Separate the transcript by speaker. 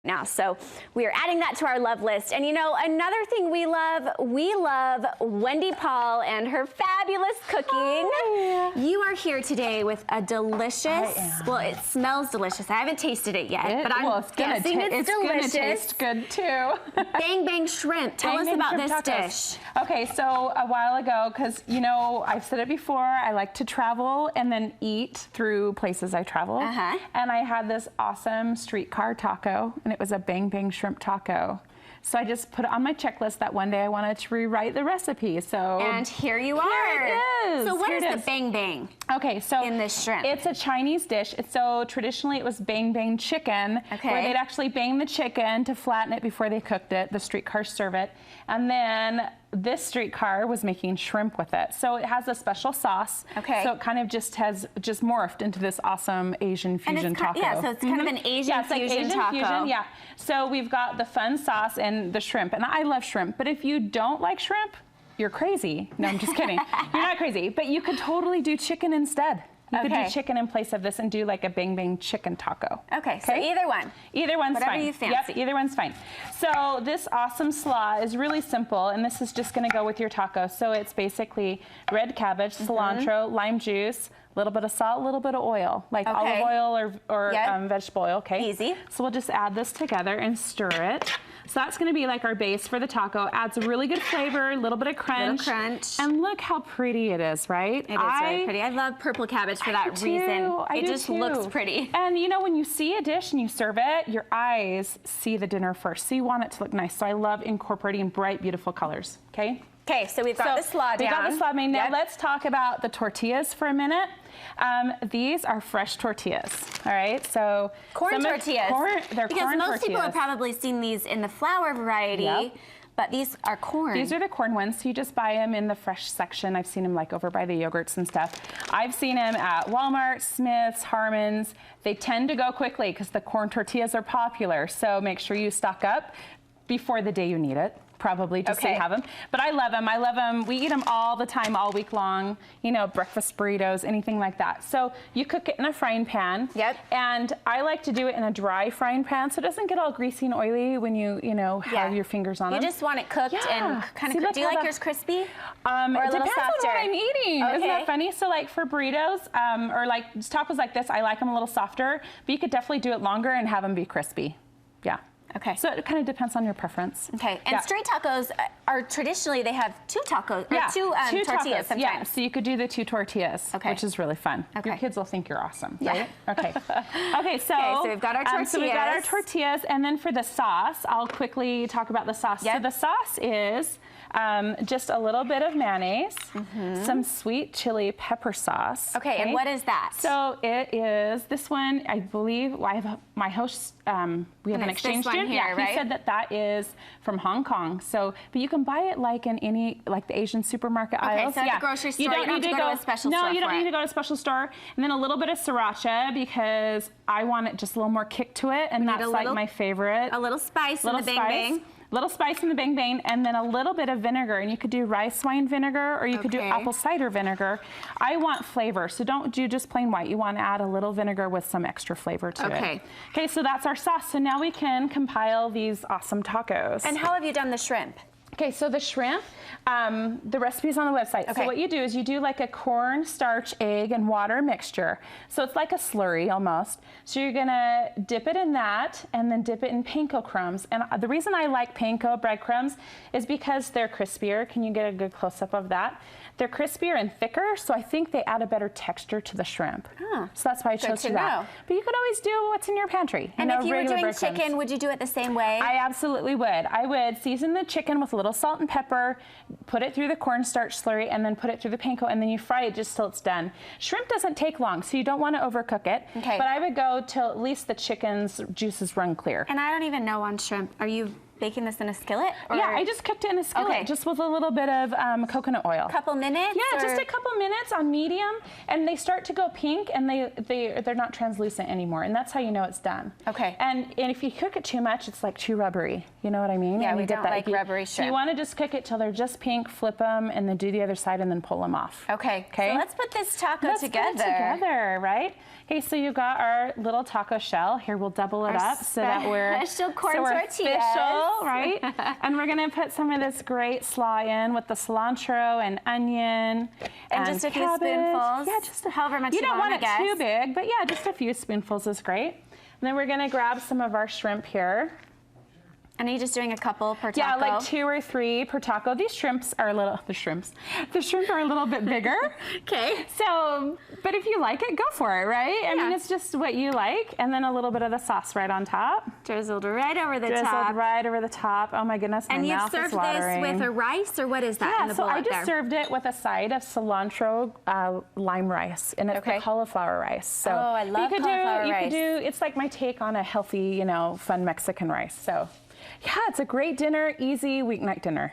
Speaker 1: now. So we are adding that to our love list. And you know, another thing we love Wendy Paul and her fabulous cooking.
Speaker 2: Hi.
Speaker 1: You are here today with a delicious, well, it smells delicious. I haven't tasted it yet, but I'm guessing it's delicious.
Speaker 2: Gonna taste good too.
Speaker 1: Bang Bang Shrimp. Tell us about this dish.
Speaker 2: Okay, so a while ago, because you know, I've said it before, I like to travel and then eat through places I travel. And I had this awesome streetcar taco, and it was a Bang Bang Shrimp taco. So I just put it on my checklist that one day I wanted to rewrite the recipe. So
Speaker 1: and here you are.
Speaker 2: Here it is.
Speaker 1: So what is the Bang Bang?
Speaker 2: Okay, so
Speaker 1: in this shrimp,
Speaker 2: it's a Chinese dish. So traditionally it was Bang Bang chicken, where they'd actually bang the chicken to flatten it before they cooked it. The streetcars serve it, and then this streetcar was making shrimp with it. So it has a special sauce. So it kind of just morphed into this awesome Asian fusion taco.
Speaker 1: Yeah, so it's kind of an Asian fusion taco.
Speaker 2: Yeah. So we've got the fun sauce and the shrimp, and I love shrimp. But if you don't like shrimp, you're crazy. No, I'm just kidding. You're not crazy, but you could totally do chicken instead. You could do chicken in place of this and do like a Bang Bang chicken taco.
Speaker 1: Okay, so either one.
Speaker 2: Either one's fine.
Speaker 1: Whatever you fancy.
Speaker 2: Yep, either one's fine. So this awesome slaw is really simple, and this is just gonna go with your taco. So it's basically red cabbage, cilantro, lime juice, a little bit of salt, a little bit of oil, like olive oil or vegetable oil,
Speaker 1: Easy.
Speaker 2: So we'll just add this together and stir it. So that's gonna be like our base for the taco. Adds a really good flavor, a little bit of crunch. And look how pretty it is, right?
Speaker 1: It is really pretty. I love purple cabbage for that reason. It just looks pretty.
Speaker 2: And you know, when you see a dish and you serve it, your eyes see the dinner first. So you want it to look nice. So I love incorporating bright, beautiful colors, okay?
Speaker 1: Okay, so we've got the slaw down.
Speaker 2: We've got the slaw made. Now let's talk about the tortillas for a minute. These are fresh tortillas, all right? So
Speaker 1: corn tortillas.
Speaker 2: They're
Speaker 1: because
Speaker 2: corn
Speaker 1: most people have probably seen these in the flour variety, but these are corn.
Speaker 2: These are the corn ones, so you just buy them in the fresh section. I've seen them like over by the yogurts and stuff. I've seen them at Walmart, Smith's, Harmon's. They tend to go quickly because the corn tortillas are popular, so make sure you stock up before the day you need it. Probably just so you have them. But I love them. I love them. We eat them all the time, all week long. You know, breakfast burritos, anything like that. So you cook it in a frying pan. And I like to do it in a dry frying pan so it doesn't get all greasy and oily when you have your fingers on it.
Speaker 1: You just want it cooked and kind of. Do you like yours crispy? Or a little softer?
Speaker 2: It depends on what I'm eating. Isn't that funny? So like for burritos or like tacos like this, I like them a little softer. But you could definitely do it longer and have them be crispy. Yeah.
Speaker 1: Okay.
Speaker 2: So it kind of depends on your preference.
Speaker 1: Okay. And street tacos are traditionally, they have two tacos, or two tortillas sometimes.
Speaker 2: Yeah, so you could do the two tortillas, which is really fun. Your kids will think you're awesome, right? Okay. Okay, so
Speaker 1: we've got our tortillas.
Speaker 2: And then for the sauce, I'll quickly talk about the sauce. So the sauce is just a little bit of mayonnaise, some sweet chili pepper sauce.
Speaker 1: Okay, and what is that?
Speaker 2: So it is this one, I believe, I have my host, we have an exchange student. He said that is from Hong Kong. So, but you can buy it like in any, like the Asian supermarket aisles.
Speaker 1: So at the grocery store, you don't need to go to a special store.
Speaker 2: No, you don't need to go to a special store. And then a little bit of sriracha because I want it just a little more kick to it, and that's like my favorite.
Speaker 1: A little spice in the Bang Bang.
Speaker 2: Little spice in the Bang Bang, and then a little bit of vinegar, and you could do rice wine vinegar or you could do apple cider vinegar. I want flavor, so don't do just plain white. You want to add a little vinegar with some extra flavor to it. Okay, so that's our sauce. So now we can compile these awesome tacos.
Speaker 1: And how have you done the shrimp?
Speaker 2: Okay, so the shrimp, the recipe's on the website. So what you do is you do like a corn, starch, egg, and water mixture. So it's like a slurry almost. So you're gonna dip it in that and then dip it in panko crumbs. And the reason I like panko breadcrumbs is because they're crispier. Can you get a good close-up of that? They're crispier and thicker, so I think they add a better texture to the shrimp. So that's why I chose that. But you could always do what's in your pantry.
Speaker 1: And if you were doing chicken, would you do it the same way?
Speaker 2: I absolutely would. I would season the chicken with a little salt and pepper, put it through the cornstarch slurry, and then put it through the panko, and then you fry it just till it's done. Shrimp doesn't take long, so you don't want to overcook it. But I would go till at least the chicken's juices run clear.
Speaker 1: And I don't even know on shrimp. Are you baking this in a skillet? Or?
Speaker 2: Yeah, I just cooked it in a skillet, just with a little bit of coconut oil.
Speaker 1: Couple minutes?
Speaker 2: Yeah,
Speaker 1: or?
Speaker 2: just a couple minutes on medium, and they start to go pink, and they're not translucent anymore, and that's how you know it's done.
Speaker 1: Okay.
Speaker 2: And if you cook it too much, it's like too rubbery. You know what I mean?
Speaker 1: Yeah,
Speaker 2: and
Speaker 1: we
Speaker 2: you get
Speaker 1: don't
Speaker 2: that
Speaker 1: like rubbery
Speaker 2: So
Speaker 1: shrimp.
Speaker 2: you want to just cook it till they're just pink, flip them, and then do the other side, and then pull them off.
Speaker 1: Okay.
Speaker 2: Okay.
Speaker 1: So let's put this taco
Speaker 2: Let's
Speaker 1: together.
Speaker 2: put it together, right? Okay, so you got our little taco shell. Here, we'll double it up so that we're
Speaker 1: special corn tortillas.
Speaker 2: official, right? And we're gonna put some of this great slaw in with the cilantro and onion
Speaker 1: and just a few
Speaker 2: cabbage.
Speaker 1: spoonfuls.
Speaker 2: Yeah, just
Speaker 1: however much
Speaker 2: you don't want
Speaker 1: I
Speaker 2: it
Speaker 1: guess.
Speaker 2: too big, but yeah, just a few spoonfuls is great. And then we're gonna grab some of our shrimp here.
Speaker 1: And are you just doing a couple per taco?
Speaker 2: Yeah, like 2 or 3 per taco. These shrimps are a little, the shrimp are a little bit bigger.
Speaker 1: Okay.
Speaker 2: So, but if you like it, go for it, right? I mean,
Speaker 1: Yeah.
Speaker 2: it's just what you like. And then a little bit of the sauce right on top.
Speaker 1: Drizzled right over the top.
Speaker 2: Drizzled right over the top. Oh my goodness, my
Speaker 1: And you've
Speaker 2: mouth is
Speaker 1: served
Speaker 2: watering.
Speaker 1: this with a rice, or what is that in
Speaker 2: Yeah,
Speaker 1: the
Speaker 2: so
Speaker 1: bowl
Speaker 2: I
Speaker 1: up
Speaker 2: just
Speaker 1: there?
Speaker 2: served it with a side of cilantro lime rice, and it's
Speaker 1: Okay.
Speaker 2: the cauliflower rice. So
Speaker 1: Oh, I love
Speaker 2: you could
Speaker 1: cauliflower
Speaker 2: do,
Speaker 1: rice.
Speaker 2: You could do, it's like my take on a healthy, fun Mexican rice. So yeah, it's a great dinner, easy weeknight dinner.